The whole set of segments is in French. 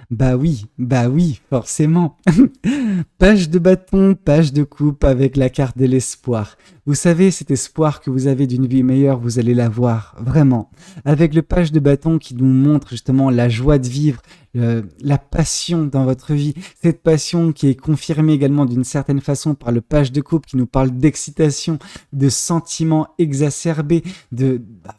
Bah oui, forcément. Page de bâton, page de coupe avec la carte de l'espoir. Vous savez, cet espoir que vous avez d'une vie meilleure, vous allez l'avoir, vraiment. Avec le page de bâton qui nous montre justement la joie de vivre, la passion dans votre vie. Cette passion qui est confirmée également d'une certaine façon par le page de coupe qui nous parle d'excitation, de sentiments exacerbés,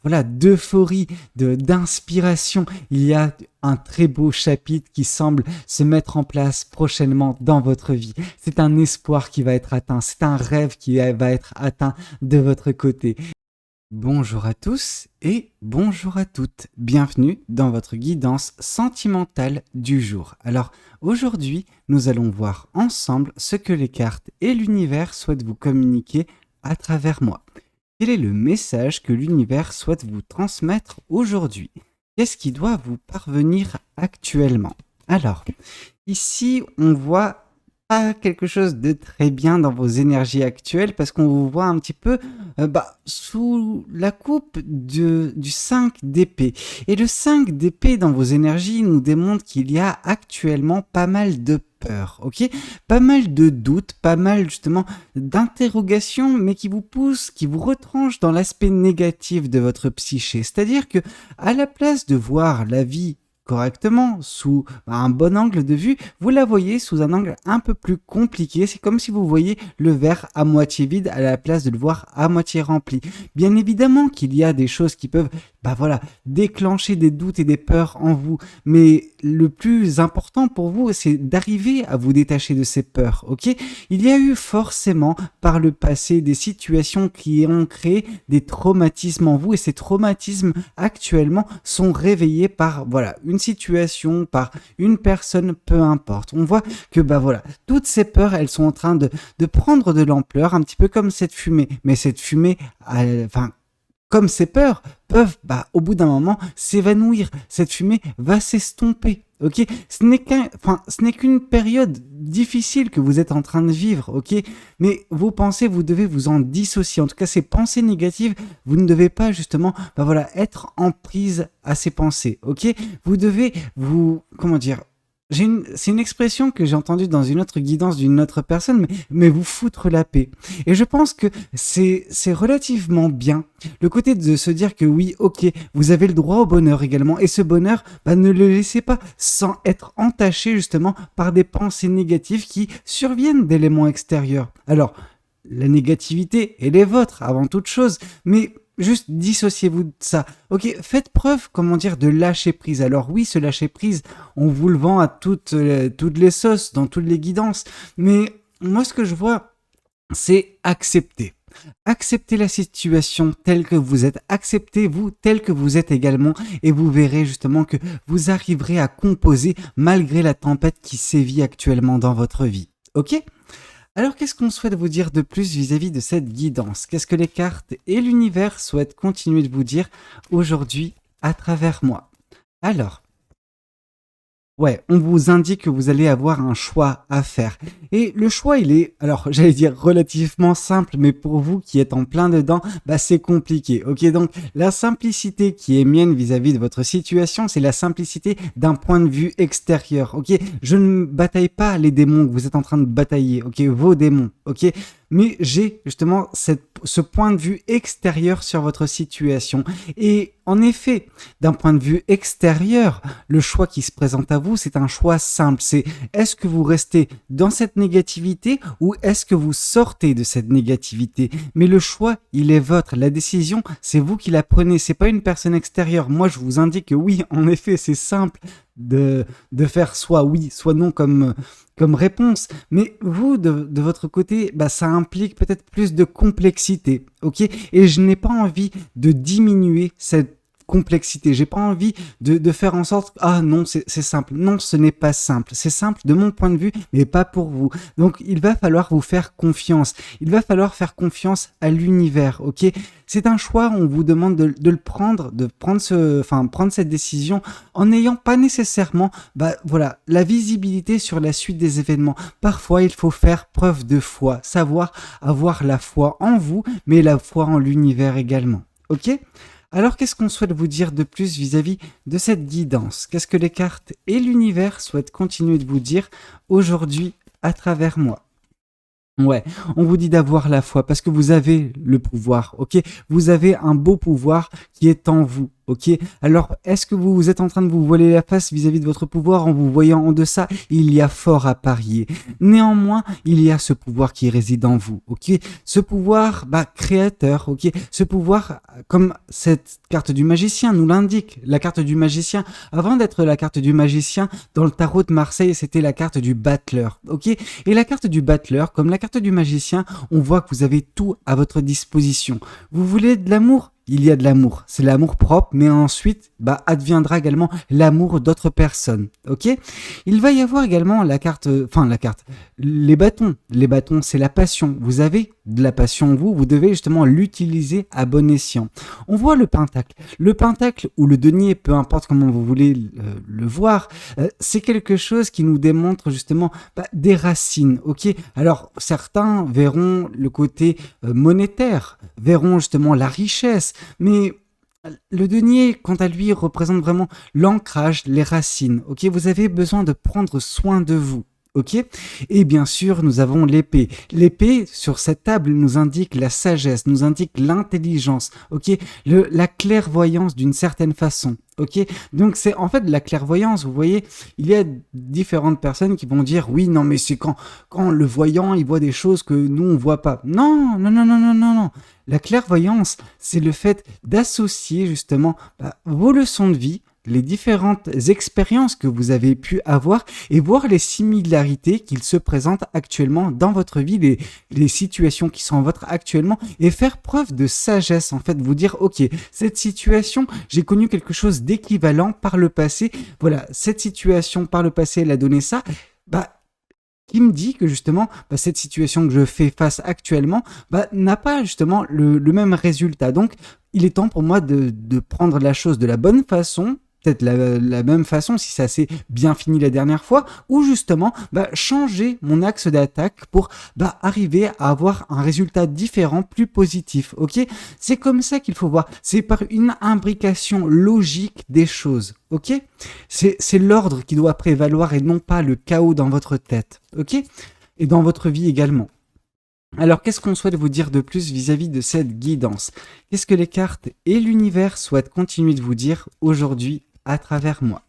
voilà, d'euphorie, d'inspiration. Il y a un très beau chapitre qui semble se mettre en place prochainement dans votre vie. C'est un espoir qui va être atteint, c'est un rêve qui va être atteint de votre côté. Bonjour à tous et bonjour à toutes. Bienvenue dans votre guidance sentimentale du jour. Alors aujourd'hui, nous allons voir ensemble ce que les cartes et l'univers souhaitent vous communiquer à travers moi. Quel est le message que l'univers souhaite vous transmettre aujourd'hui ? Qu'est-ce qui doit vous parvenir actuellement ? Alors, ici, on voit pas quelque chose de très bien dans vos énergies actuelles parce qu'on vous voit un petit peu sous la coupe du 5 d'épée. Et le 5 d'épée dans vos énergies nous démontre qu'il y a actuellement pas mal de peur, ok ? Pas mal de doutes, pas mal justement d'interrogations, mais qui vous poussent, qui vous retranchent dans l'aspect négatif de votre psyché. C'est-à-dire que à la place de voir la vie correctement, sous un bon angle de vue, vous la voyez sous un angle un peu plus compliqué. C'est comme si vous voyez le verre à moitié vide à la place de le voir à moitié rempli. Bien évidemment qu'il y a des choses qui peuvent déclencher des doutes et des peurs en vous, mais le plus important pour vous, c'est d'arriver à vous détacher de ces peurs, ok ? Il y a eu forcément par le passé des situations qui ont créé des traumatismes en vous, et ces traumatismes actuellement sont réveillés par une situation, par une personne, peu importe. On voit que toutes ces peurs, elles sont en train de prendre de l'ampleur, un petit peu comme cette fumée, mais cette fumée, comme ces peurs peuvent, au bout d'un moment, s'évanouir. Cette fumée va s'estomper, ok ? Ce n'est qu'une période difficile que vous êtes en train de vivre, ok ? Mais vos pensées, vous devez vous en dissocier. En tout cas, ces pensées négatives, vous ne devez pas justement, être en prise à ces pensées, ok ? Vous devez c'est une expression que j'ai entendue dans une autre guidance d'une autre personne, mais vous foutre la paix. Et je pense que c'est relativement bien. Le côté de se dire que oui, ok, vous avez le droit au bonheur également. Et ce bonheur, ne le laissez pas sans être entaché justement par des pensées négatives qui surviennent d'éléments extérieurs. Alors, la négativité, elle est vôtre avant toute chose, mais juste dissociez-vous de ça. Ok, faites preuve, de lâcher prise. Alors oui, ce lâcher prise, on vous le vend à toutes les sauces, dans toutes les guidances. Mais moi, ce que je vois, c'est accepter. Acceptez la situation telle que vous êtes. Acceptez-vous tel que vous êtes également. Et vous verrez justement que vous arriverez à composer malgré la tempête qui sévit actuellement dans votre vie. Ok ? Alors, qu'est-ce qu'on souhaite vous dire de plus vis-à-vis de cette guidance ? Qu'est-ce que les cartes et l'univers souhaitent continuer de vous dire aujourd'hui à travers moi ? Alors, on vous indique que vous allez avoir un choix à faire. Et le choix, il est, j'allais dire relativement simple, mais pour vous qui êtes en plein dedans, c'est compliqué. Ok, donc la simplicité qui est mienne vis-à-vis de votre situation, c'est la simplicité d'un point de vue extérieur. Ok, je ne bataille pas les démons que vous êtes en train de batailler. Ok, vos démons. Ok, mais j'ai justement ce point de vue extérieur sur votre situation. Et en effet, d'un point de vue extérieur, le choix qui se présente à vous, c'est un choix simple. C'est est-ce que vous restez dans cette négativité ou est-ce que vous sortez de cette négativité ? Mais le choix, il est votre. La décision, c'est vous qui la prenez. C'est pas une personne extérieure. Moi, je vous indique que oui, en effet, c'est simple de faire soit oui, soit non comme réponse. Mais vous, de votre côté, ça implique peut-être plus de complexité, ok ? Et je n'ai pas envie de diminuer cette complexité. J'ai pas envie de faire en sorte non, c'est simple. Non, ce n'est pas simple. C'est simple de mon point de vue, mais pas pour vous. Donc, il va falloir vous faire confiance. Il va falloir faire confiance à l'univers, ok ? C'est un choix, on vous demande de le prendre, prendre cette décision en n'ayant pas nécessairement, la visibilité sur la suite des événements. Parfois, il faut faire preuve de foi, savoir avoir la foi en vous, mais la foi en l'univers également. Ok ? Alors, qu'est-ce qu'on souhaite vous dire de plus vis-à-vis de cette guidance? Qu'est-ce que les cartes et l'univers souhaitent continuer de vous dire aujourd'hui à travers moi? Ouais, on vous dit d'avoir la foi parce que vous avez le pouvoir, ok? Vous avez un beau pouvoir qui est en vous, ok? Alors, est-ce que vous êtes en train de vous voiler la face vis-à-vis de votre pouvoir en vous voyant en deçà? Il y a fort à parier. Néanmoins, il y a ce pouvoir qui réside en vous, ok? Ce pouvoir, créateur, ok? Ce pouvoir, comme cette carte du magicien nous l'indique, la carte du magicien, avant d'être la carte du magicien, dans le tarot de Marseille, c'était la carte du battleur, ok? Et la carte du battleur, comme la carte du magicien, on voit que vous avez tout à votre disposition. Vous voulez de l'amour? Il y a de l'amour. C'est l'amour propre, mais ensuite, adviendra également l'amour d'autres personnes. Ok? Il va y avoir également la carte, les bâtons. Les bâtons, c'est la passion. Vous avez de la passion en vous, vous devez justement l'utiliser à bon escient. On voit le pentacle. Le pentacle ou le denier, peu importe comment vous voulez le voir, c'est quelque chose qui nous démontre justement des racines. Ok? Alors, certains verront le côté monétaire, verront justement la richesse, mais le denier, quant à lui, représente vraiment l'ancrage, les racines. Ok, vous avez besoin de prendre soin de vous. Ok, et bien sûr, nous avons l'épée. L'épée, sur cette table, nous indique la sagesse, nous indique l'intelligence. Ok, la clairvoyance d'une certaine façon. Ok, donc c'est en fait de la clairvoyance. Vous voyez, il y a différentes personnes qui vont dire oui, non, mais c'est quand le voyant il voit des choses que nous on voit pas. Non, non, non, non, non, non, non. La clairvoyance, c'est le fait d'associer justement vos leçons de vie, les différentes expériences que vous avez pu avoir et voir les similarités qu'il se présentent actuellement dans votre vie, les situations qui sont vôtres actuellement et faire preuve de sagesse en fait, vous dire ok, cette situation, j'ai connu quelque chose d'équivalent par le passé, voilà, cette situation par le passé elle a donné ça, qui me dit que justement cette situation que je fais face actuellement n'a pas justement le même résultat. Donc il est temps pour moi de prendre la chose de la bonne façon, peut-être la même façon si ça s'est bien fini la dernière fois, ou justement changer mon axe d'attaque pour arriver à avoir un résultat différent, plus positif. Ok, c'est comme ça qu'il faut voir, c'est par une imbrication logique des choses. Ok, c'est l'ordre qui doit prévaloir et non pas le chaos dans votre tête. Ok, et dans votre vie également. Alors, qu'est-ce qu'on souhaite vous dire de plus vis-à-vis de cette guidance? Qu'est-ce que les cartes et l'univers souhaitent continuer de vous dire aujourd'hui à travers moi?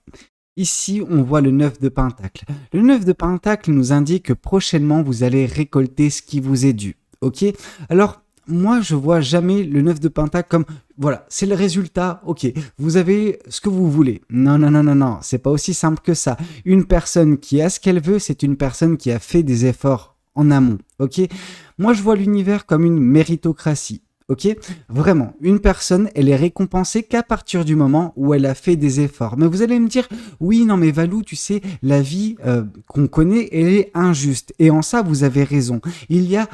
Ici, on voit le 9 de Pentacle. Le 9 de Pentacle nous indique que prochainement, vous allez récolter ce qui vous est dû. Ok? Alors, moi, je vois jamais le 9 de Pentacle comme, voilà, c'est le résultat, ok, vous avez ce que vous voulez. Non, non, non, non, non, c'est pas aussi simple que ça. Une personne qui a ce qu'elle veut, c'est une personne qui a fait des efforts en amont, ok? Moi, je vois l'univers comme une méritocratie. Ok, vraiment, une personne, elle est récompensée qu'à partir du moment où elle a fait des efforts. Mais vous allez me dire, oui, non, mais Valou, tu sais, la vie qu'on connaît, elle est injuste. Et en ça, vous avez raison. Il y a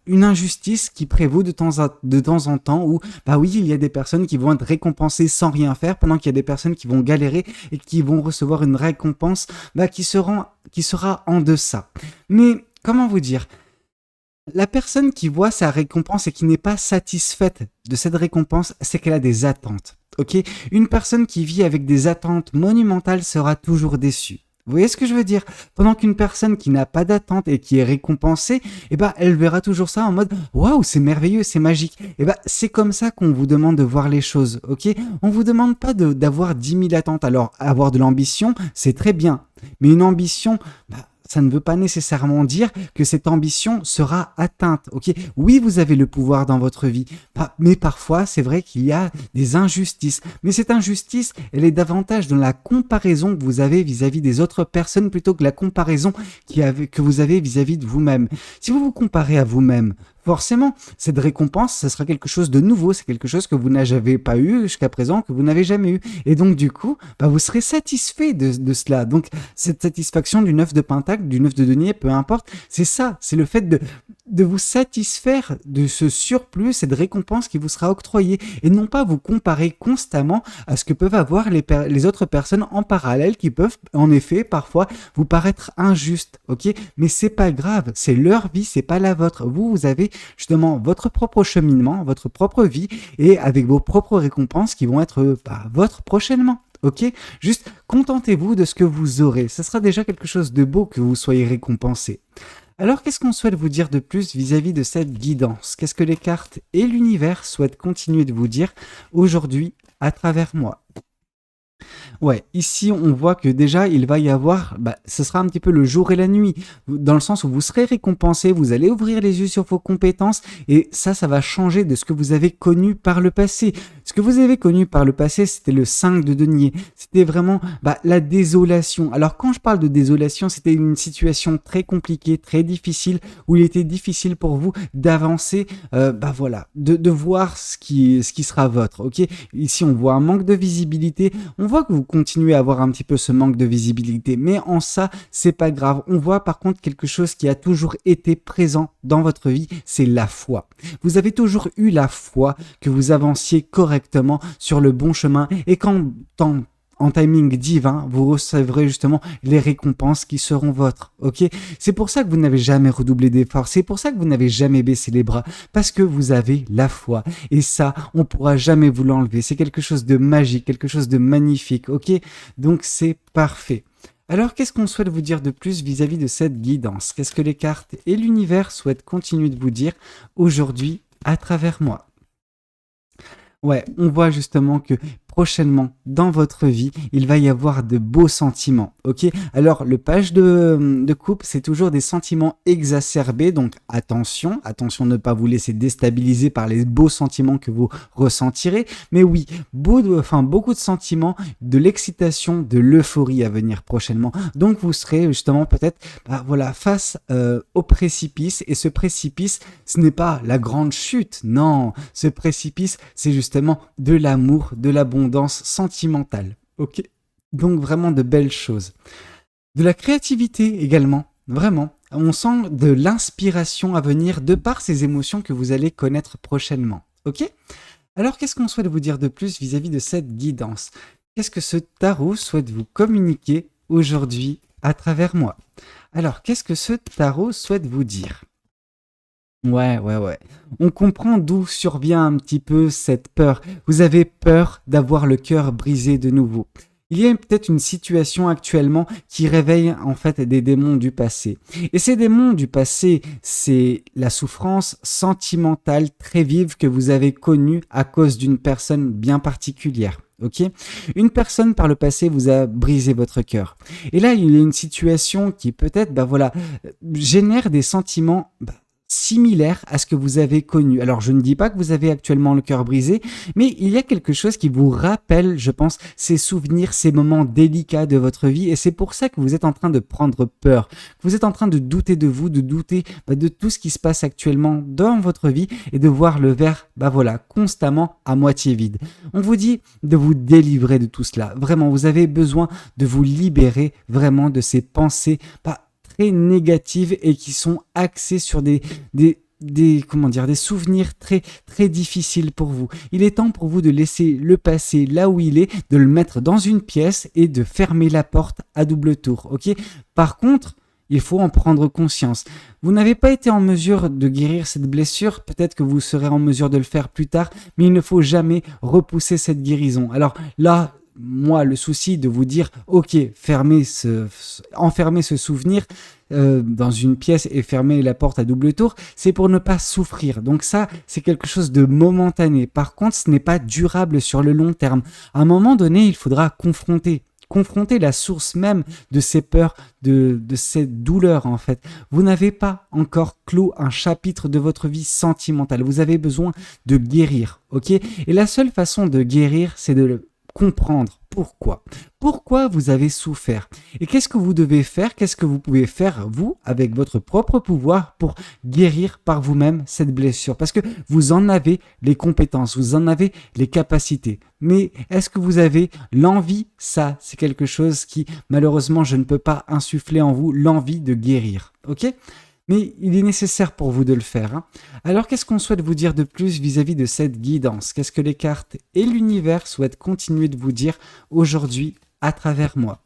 une injustice qui prévaut de temps en temps où, oui, il y a des personnes qui vont être récompensées sans rien faire, pendant qu'il y a des personnes qui vont galérer et qui vont recevoir une récompense qui sera en deçà. Mais, comment vous dire ? La personne qui voit sa récompense et qui n'est pas satisfaite de cette récompense, c'est qu'elle a des attentes. Ok ? Une personne qui vit avec des attentes monumentales sera toujours déçue. Vous voyez ce que je veux dire? Pendant qu'une personne qui n'a pas d'attente et qui est récompensée, elle verra toujours ça en mode waouh, c'est merveilleux, c'est magique. C'est comme ça qu'on vous demande de voir les choses, ok? On vous demande pas d'avoir 10 000 attentes. Alors, avoir de l'ambition, c'est très bien. Mais une ambition, ça ne veut pas nécessairement dire que cette ambition sera atteinte. Ok, oui, vous avez le pouvoir dans votre vie, mais parfois, c'est vrai qu'il y a des injustices. Mais cette injustice, elle est davantage dans la comparaison que vous avez vis-à-vis des autres personnes plutôt que la comparaison que vous avez vis-à-vis de vous-même. Si vous vous comparez à vous-même, forcément, cette récompense, ça sera quelque chose de nouveau, c'est quelque chose que vous n'avez pas eu jusqu'à présent, que vous n'avez jamais eu. Et donc, du coup, vous serez satisfait de cela. Donc, cette satisfaction du 9 de Pentacle, du 9 de denier, peu importe, c'est ça, c'est le fait de vous satisfaire de ce surplus, cette récompense qui vous sera octroyée, et non pas vous comparer constamment à ce que peuvent avoir les autres personnes en parallèle qui peuvent, en effet, parfois, vous paraître injustes, ok? Mais c'est pas grave, c'est leur vie, c'est pas la vôtre. Vous avez justement votre propre cheminement, votre propre vie et avec vos propres récompenses qui vont être votre prochainement. Ok, juste contentez-vous de ce que vous aurez. Ce sera déjà quelque chose de beau que vous soyez récompensé. Alors, qu'est-ce qu'on souhaite vous dire de plus vis-à-vis de cette guidance? Qu'est-ce que les cartes et l'univers souhaitent continuer de vous dire aujourd'hui à travers moi? Ouais, ici on voit que déjà il va y avoir, ce sera un petit peu le jour et la nuit, dans le sens où vous serez récompensé, vous allez ouvrir les yeux sur vos compétences et ça va changer de ce que vous avez connu par le passé. Ce que vous avez connu par le passé, c'était le 5 de denier, c'était vraiment la désolation. Alors quand je parle de désolation, c'était une situation très compliquée, très difficile, où il était difficile pour vous d'avancer, voilà, de voir ce qui sera votre, ok? Ici on voit un manque de visibilité, on voit que vous continuez à avoir un petit peu ce manque de visibilité, mais en ça, c'est pas grave. On voit par contre quelque chose qui a toujours été présent dans votre vie, c'est la foi. Vous avez toujours eu la foi que vous avanciez correctement sur le bon chemin et en timing divin, vous recevrez justement les récompenses qui seront vôtres, ok? C'est pour ça que vous n'avez jamais redoublé d'efforts, c'est pour ça que vous n'avez jamais baissé les bras, parce que vous avez la foi. Et ça, on pourra jamais vous l'enlever. C'est quelque chose de magique, quelque chose de magnifique, ok? Donc c'est parfait. Alors, qu'est-ce qu'on souhaite vous dire de plus vis-à-vis de cette guidance? Qu'est-ce que les cartes et l'univers souhaitent continuer de vous dire aujourd'hui à travers moi? Ouais, on voit justement que prochainement, dans votre vie, il va y avoir de beaux sentiments, ok? Alors, le page de coupe, c'est toujours des sentiments exacerbés, donc attention de ne pas vous laisser déstabiliser par les beaux sentiments que vous ressentirez, mais oui, beaucoup de sentiments, de l'excitation, de l'euphorie à venir prochainement, donc vous serez justement peut-être face au précipice, et ce précipice, ce n'est pas la grande chute, non, ce précipice, c'est justement de l'amour, de l'abondance, sentimentale, ok? Donc vraiment de belles choses. De la créativité également, vraiment. On sent de l'inspiration à venir de par ces émotions que vous allez connaître prochainement, ok? Alors qu'est-ce qu'on souhaite vous dire de plus vis-à-vis de cette guidance? Qu'est-ce que ce tarot souhaite vous communiquer aujourd'hui à travers moi? Alors qu'est-ce que ce tarot souhaite vous dire? Ouais. On comprend d'où survient un petit peu cette peur. Vous avez peur d'avoir le cœur brisé de nouveau. Il y a peut-être une situation actuellement qui réveille en fait des démons du passé. Et ces démons du passé, c'est la souffrance sentimentale très vive que vous avez connue à cause d'une personne bien particulière. Ok, une personne par le passé vous a brisé votre cœur. Et là, il y a une situation qui peut-être, génère des sentiments similaire à ce que vous avez connu. Alors, je ne dis pas que vous avez actuellement le cœur brisé, mais il y a quelque chose qui vous rappelle, je pense, ces souvenirs, ces moments délicats de votre vie, et c'est pour ça que vous êtes en train de prendre peur, que vous êtes en train de douter de vous, de douter de tout ce qui se passe actuellement dans votre vie, et de voir le verre, constamment à moitié vide. On vous dit de vous délivrer de tout cela. Vraiment, vous avez besoin de vous libérer vraiment de ces pensées, très négatives et qui sont axées sur des souvenirs très, très difficiles pour vous. Il est temps pour vous de laisser le passé là où il est, de le mettre dans une pièce et de fermer la porte à double tour, ok? Par contre, il faut en prendre conscience. Vous n'avez pas été en mesure de guérir cette blessure, peut-être que vous serez en mesure de le faire plus tard, mais il ne faut jamais repousser cette guérison. Alors là, moi, le souci de vous dire, ok, enfermer ce souvenir dans une pièce et fermer la porte à double tour, c'est pour ne pas souffrir. Donc ça, c'est quelque chose de momentané. Par contre, ce n'est pas durable sur le long terme. À un moment donné, il faudra confronter la source même de ces peurs, de cette douleur en fait. Vous n'avez pas encore clos un chapitre de votre vie sentimentale. Vous avez besoin de guérir, ok? Et la seule façon de guérir, c'est de comprendre pourquoi vous avez souffert et qu'est-ce que vous devez faire, qu'est-ce que vous pouvez faire vous avec votre propre pouvoir pour guérir par vous-même cette blessure, parce que vous en avez les compétences, vous en avez les capacités, mais est-ce que vous avez l'envie? Ça, c'est quelque chose qui malheureusement je ne peux pas insuffler en vous, l'envie de guérir, ok? Mais il est nécessaire pour vous de le faire, hein. Alors qu'est-ce qu'on souhaite vous dire de plus vis-à-vis de cette guidance? Qu'est-ce que les cartes et l'univers souhaitent continuer de vous dire aujourd'hui à travers moi?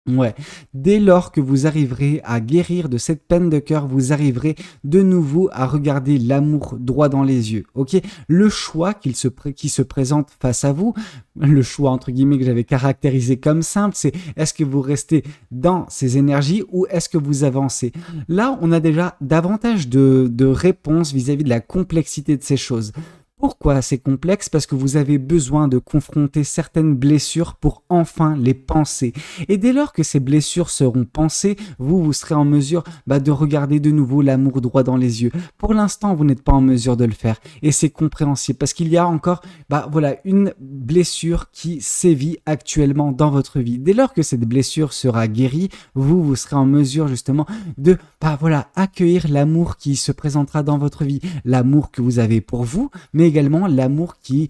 Ouais, dès lors que vous arriverez à guérir de cette peine de cœur, vous arriverez de nouveau à regarder l'amour droit dans les yeux. Ok, le choix qui se présente face à vous, le choix entre guillemets que j'avais caractérisé comme simple, c'est est-ce que vous restez dans ces énergies ou est-ce que vous avancez? Là, on a déjà davantage de réponses vis-à-vis de la complexité de ces choses. Pourquoi c'est complexe? Parce que vous avez besoin de confronter certaines blessures pour enfin les penser. Et dès lors que ces blessures seront pensées, vous serez en mesure de regarder de nouveau l'amour droit dans les yeux. Pour l'instant, vous n'êtes pas en mesure de le faire. Et c'est compréhensible parce qu'il y a encore voilà, une blessure qui sévit actuellement dans votre vie. Dès lors que cette blessure sera guérie, vous serez en mesure justement de voilà, accueillir l'amour qui se présentera dans votre vie. L'amour que vous avez pour vous, mais également l'amour qui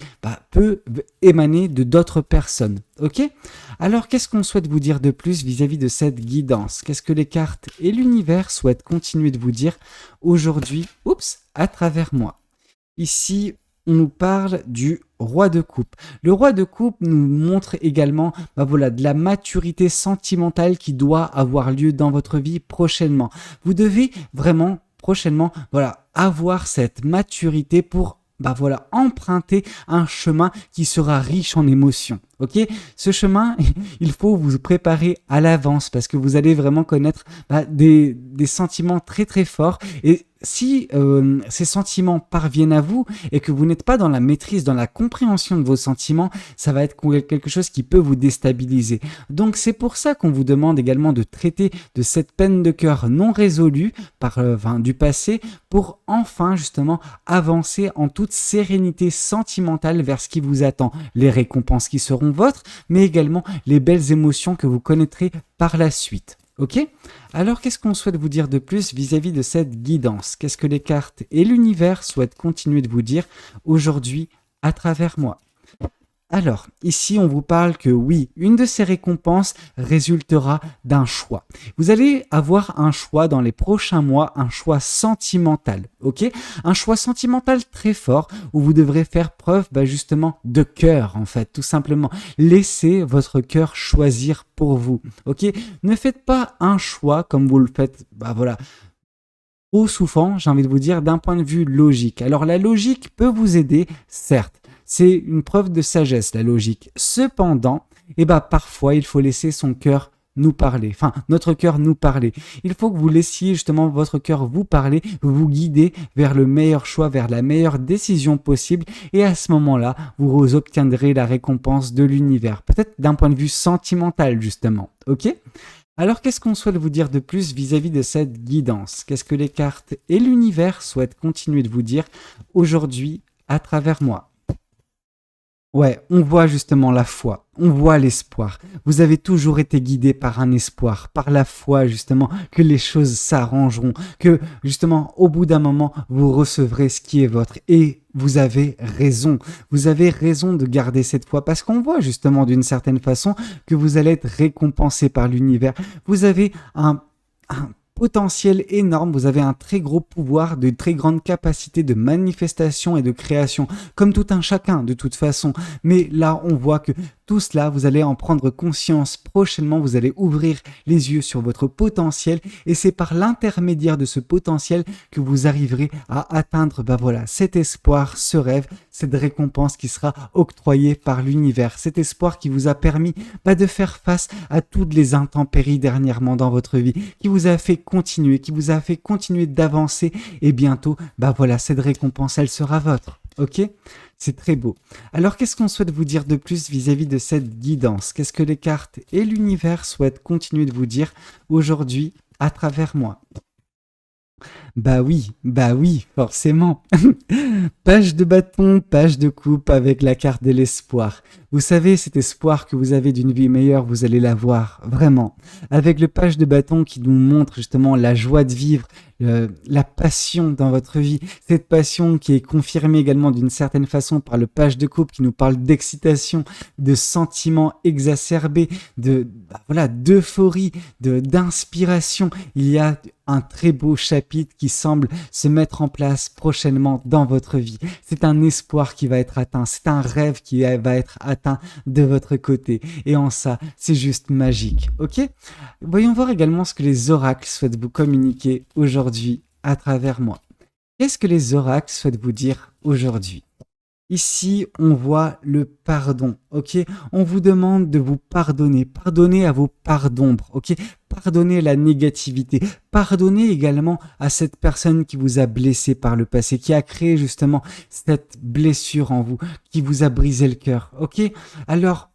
peut émaner de d'autres personnes. Ok? Alors, qu'est-ce qu'on souhaite vous dire de plus vis-à-vis de cette guidance? Qu'est-ce que les cartes et l'univers souhaitent continuer de vous dire aujourd'hui, à travers moi? Ici, on nous parle du roi de coupe. Le roi de coupe nous montre également voilà, de la maturité sentimentale qui doit avoir lieu dans votre vie prochainement. Vous devez vraiment prochainement voilà, avoir cette maturité pour voilà, emprunter un chemin qui sera riche en émotions. Ok, ce chemin, il faut vous préparer à l'avance parce que vous allez vraiment connaître des sentiments très très forts. Et si ces sentiments parviennent à vous et que vous n'êtes pas dans la maîtrise, dans la compréhension de vos sentiments, ça va être quelque chose qui peut vous déstabiliser. Donc c'est pour ça qu'on vous demande également de traiter de cette peine de cœur non résolue du passé pour enfin justement avancer en toute sérénité sentimentale vers ce qui vous attend, les récompenses qui seront vôtres, mais également les belles émotions que vous connaîtrez par la suite. Ok? Alors qu'est-ce qu'on souhaite vous dire de plus vis-à-vis de cette guidance? Qu'est-ce que les cartes et l'univers souhaitent continuer de vous dire aujourd'hui à travers moi? Alors, ici, on vous parle que oui, une de ces récompenses résultera d'un choix. Vous allez avoir un choix dans les prochains mois, un choix sentimental, ok? Un choix sentimental très fort où vous devrez faire preuve justement de cœur, en fait, tout simplement. Laissez votre cœur choisir pour vous, ok? Ne faites pas un choix comme vous le faites, voilà, trop souvent, j'ai envie de vous dire, d'un point de vue logique. Alors, la logique peut vous aider, certes. C'est une preuve de sagesse, la logique. Cependant, parfois, il faut laisser son cœur nous parler. Enfin, notre cœur nous parler. Il faut que vous laissiez justement votre cœur vous parler, vous guider vers le meilleur choix, vers la meilleure décision possible. Et à ce moment-là, vous obtiendrez la récompense de l'univers. Peut-être d'un point de vue sentimental, justement. Ok ? Alors, qu'est-ce qu'on souhaite vous dire de plus vis-à-vis de cette guidance? Qu'est-ce que les cartes et l'univers souhaitent continuer de vous dire aujourd'hui à travers moi? Ouais, on voit justement la foi, on voit l'espoir. Vous avez toujours été guidé par un espoir, par la foi justement que les choses s'arrangeront, que justement au bout d'un moment vous recevrez ce qui est votre. Et vous avez raison de garder cette foi parce qu'on voit justement d'une certaine façon que vous allez être récompensé par l'univers. Vous avez un potentiel énorme, vous avez un très gros pouvoir, de très grande capacité de manifestation et de création, comme tout un chacun de toute façon. Mais là, on voit que tout cela, vous allez en prendre conscience prochainement, vous allez ouvrir les yeux sur votre potentiel et c'est par l'intermédiaire de ce potentiel que vous arriverez à atteindre voilà, cet espoir, ce rêve, cette récompense qui sera octroyée par l'univers, cet espoir qui vous a permis de faire face à toutes les intempéries dernièrement dans votre vie, qui vous a fait continuer d'avancer et bientôt, voilà, cette récompense, elle sera votre. Ok? C'est très beau. Alors, qu'est-ce qu'on souhaite vous dire de plus vis-à-vis de cette guidance? Qu'est-ce que les cartes et l'univers souhaitent continuer de vous dire aujourd'hui à travers moi? Bah oui, forcément. Page de bâton, page de coupe avec la carte de l'espoir. Vous savez, cet espoir que vous avez d'une vie meilleure, vous allez l'avoir, vraiment. Avec le page de bâton qui nous montre justement la joie de vivre, la passion dans votre vie. Cette passion qui est confirmée également d'une certaine façon par le page de coupe qui nous parle d'excitation, de sentiments exacerbés, d'euphorie, d'inspiration. Il y a un très beau chapitre qui semble se mettre en place prochainement dans votre vie. C'est un espoir qui va être atteint, c'est un rêve qui va être atteint certain de votre côté. Et en ça, c'est juste magique, ok? Voyons voir également ce que les oracles souhaitent vous communiquer aujourd'hui à travers moi. Qu'est-ce que les oracles souhaitent vous dire aujourd'hui? Ici, on voit le pardon, ok? On vous demande de vous pardonner, pardonner à vos parts d'ombre, ok? Pardonnez la négativité, pardonnez également à cette personne qui vous a blessé par le passé, qui a créé justement cette blessure en vous, qui vous a brisé le cœur, ok? Alors,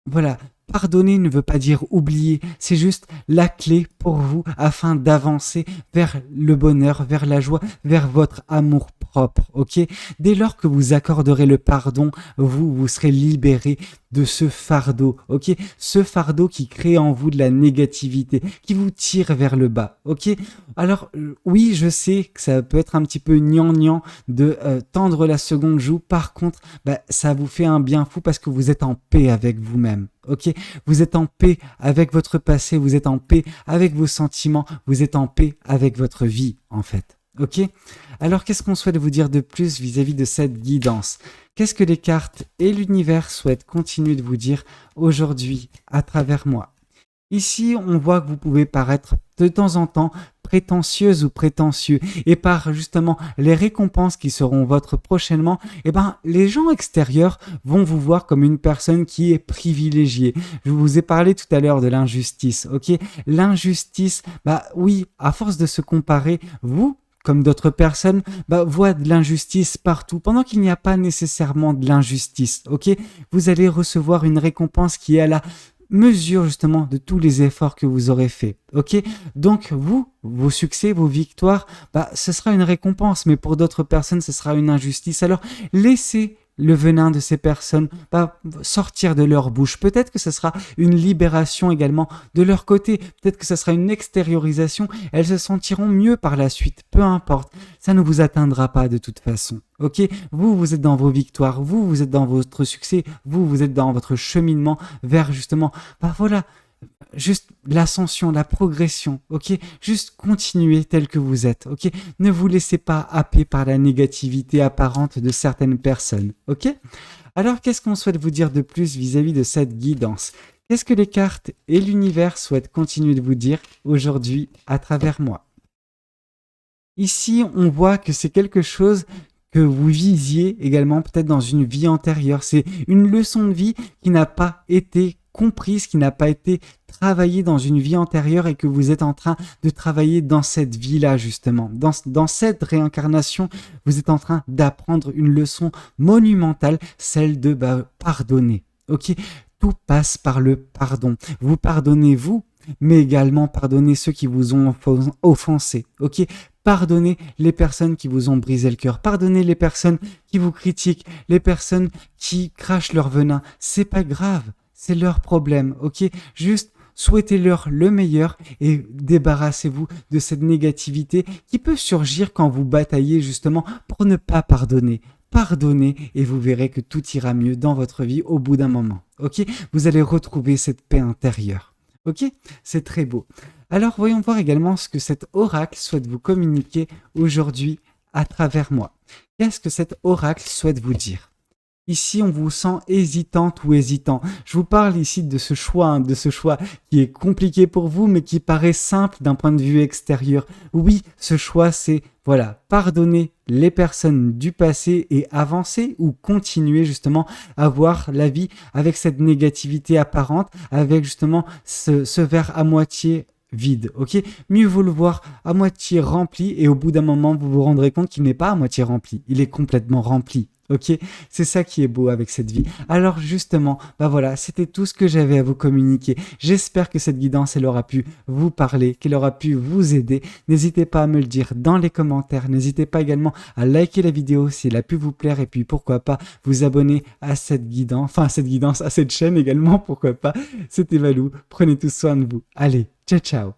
voilà. Pardonner ne veut pas dire oublier, c'est juste la clé pour vous afin d'avancer vers le bonheur, vers la joie, vers votre amour propre, ok? Dès lors que vous accorderez le pardon, vous serez libéré de ce fardeau, ok? Ce fardeau qui crée en vous de la négativité, qui vous tire vers le bas, ok? Alors, oui, je sais que ça peut être un petit peu gnangnan de tendre la seconde joue, par contre, ça vous fait un bien fou parce que vous êtes en paix avec vous-même, ok? Vous êtes en paix avec votre passé, vous êtes en paix avec vos sentiments, vous êtes en paix avec votre vie, en fait. Ok? Alors, qu'est-ce qu'on souhaite vous dire de plus vis-à-vis de cette guidance? Qu'est-ce que les cartes et l'univers souhaitent continuer de vous dire aujourd'hui à travers moi? Ici, on voit que vous pouvez paraître de temps en temps prétentieuse ou prétentieux, et par justement les récompenses qui seront votre prochainement, les gens extérieurs vont vous voir comme une personne qui est privilégiée. Je vous ai parlé tout à l'heure de l'injustice, ok? L'injustice, oui, à force de se comparer, vous, comme d'autres personnes, voient de l'injustice partout, pendant qu'il n'y a pas nécessairement de l'injustice, ok? Vous allez recevoir une récompense qui est à la mesure justement de tous les efforts que vous aurez faits, ok? Donc vos succès, vos victoires, ce sera une récompense, mais pour d'autres personnes, ce sera une injustice. Alors laissez le venin de ces personnes sortir de leur bouche. Peut-être que ce sera une libération également de leur côté. Peut-être que ce sera une extériorisation. Elles se sentiront mieux par la suite. Peu importe. Ça ne vous atteindra pas de toute façon. Ok? Vous êtes dans vos victoires. Vous êtes dans votre succès. Vous êtes dans votre cheminement vers justement, juste l'ascension, la progression, ok? Juste continuez tel que vous êtes, ok? Ne vous laissez pas happer par la négativité apparente de certaines personnes, ok? Alors, qu'est-ce qu'on souhaite vous dire de plus vis-à-vis de cette guidance? Qu'est-ce que les cartes et l'univers souhaitent continuer de vous dire aujourd'hui à travers moi? Ici, on voit que c'est quelque chose que vous visiez également peut-être dans une vie antérieure. C'est une leçon de vie qui n'a pas été comprise, qui n'a pas été travaillée dans une vie antérieure et que vous êtes en train de travailler dans cette vie-là justement. Dans cette réincarnation, vous êtes en train d'apprendre une leçon monumentale, celle de pardonner. Ok, tout passe par le pardon. Vous pardonnez vous, mais également pardonnez ceux qui vous ont offensé. Ok, pardonnez les personnes qui vous ont brisé le cœur. Pardonnez les personnes qui vous critiquent, les personnes qui crachent leur venin. C'est pas grave. C'est leur problème, ok? Juste souhaitez-leur le meilleur et débarrassez-vous de cette négativité qui peut surgir quand vous bataillez justement pour ne pas pardonner. Pardonnez et vous verrez que tout ira mieux dans votre vie au bout d'un moment, ok? Vous allez retrouver cette paix intérieure, ok? C'est très beau. Alors voyons voir également ce que cet oracle souhaite vous communiquer aujourd'hui à travers moi. Qu'est-ce que cet oracle souhaite vous dire? Ici, on vous sent hésitante ou hésitant. Je vous parle ici de ce choix qui est compliqué pour vous, mais qui paraît simple d'un point de vue extérieur. Oui, ce choix, c'est, pardonner les personnes du passé et avancer ou continuer justement à voir la vie avec cette négativité apparente, avec justement ce verre à moitié vide, ok? Mieux vaut le voir à moitié rempli et au bout d'un moment, vous vous rendrez compte qu'il n'est pas à moitié rempli, il est complètement rempli. Ok, c'est ça qui est beau avec cette vie. Alors justement, c'était tout ce que j'avais à vous communiquer. J'espère que cette guidance, elle aura pu vous parler, qu'elle aura pu vous aider. N'hésitez pas à me le dire dans les commentaires. N'hésitez pas également à liker la vidéo si elle a pu vous plaire et puis pourquoi pas vous abonner à cette guidance, à cette chaîne également, pourquoi pas. C'était Valou, prenez tout soin de vous. Allez, ciao ciao.